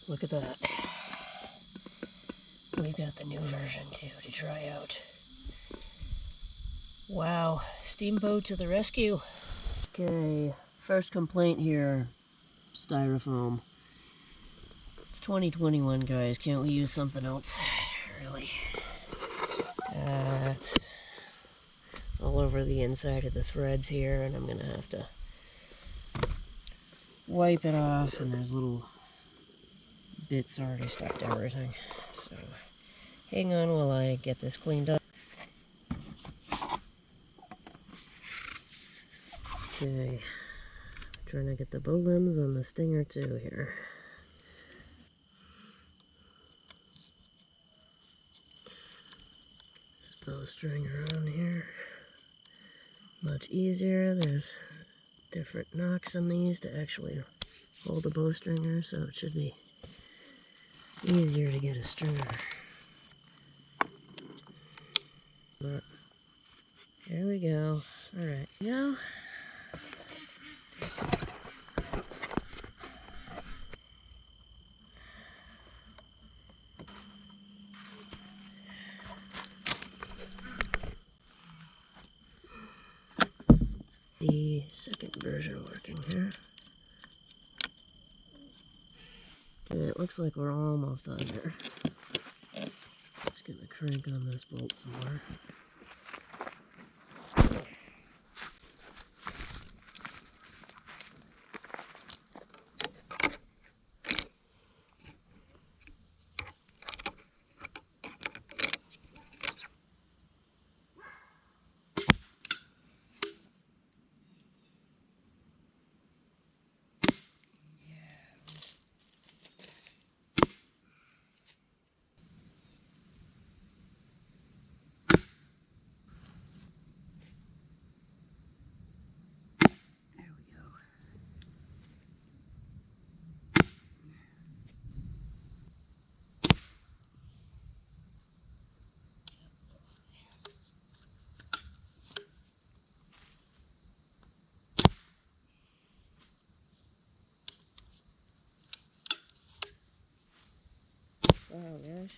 Look at that. We've got the new version too to try out. Wow, Steamboat to the rescue. Okay, first complaint here, styrofoam. It's 2021, guys. Can't we use something else? Really? It's all over the inside of the threads here, and I'm gonna have to wipe it off, and there's little bits already stuck to everything. So hang on while I get this cleaned up. Okay, trying to get the bow limbs on the Stinger II here. This bowstring around here, much easier. There's different knocks on these to actually hold the bowstringer, so it should be easier to get a stringer. But there we go. All right, now. The second version working here. Okay, it looks like we're almost done here. Just gonna crank on this bolt some more. Wow, guys.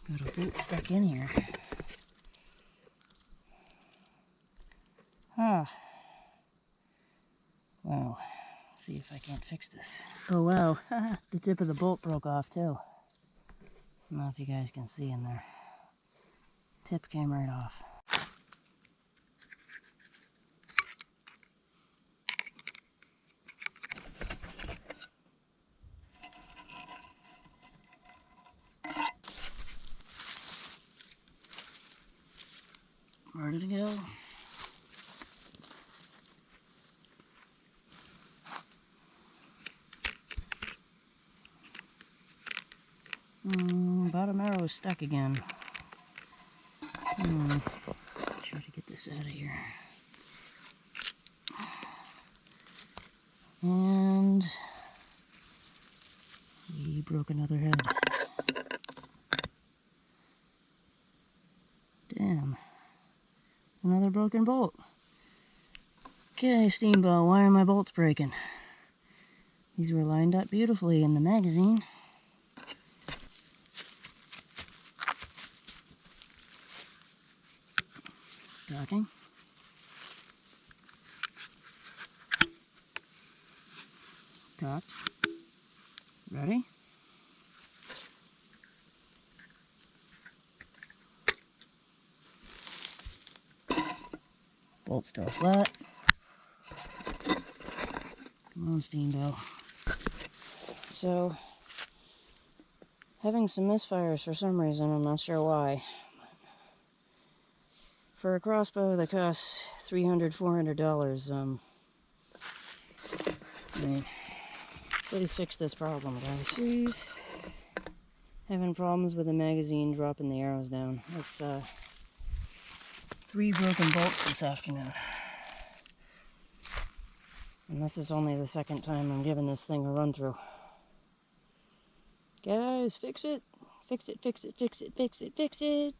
Got a bolt stuck in here. Ah. Wow. See if I can't fix this. Oh wow. The tip of the bolt broke off too. I don't know if you guys can see in there. Tip came right off. Ready to go. Bottom arrow is stuck again. Try to get this out of here. And he broke another head. Damn. Another broken bolt. Okay, Steambow, why are my bolts breaking? These were lined up beautifully in the magazine. Docking. Cocked. Ready? Bolt still flat. Come on, Steambow. So, having some misfires for some reason, I'm not sure why. For a crossbow that costs $300, $400, I mean, please fix this problem, guys. Please. Having problems with the magazine dropping the arrows down. It's 3 broken bolts this afternoon. And this is only the second time I'm giving this thing a run through. Guys, fix it. Fix it, fix it, fix it, fix it, fix it.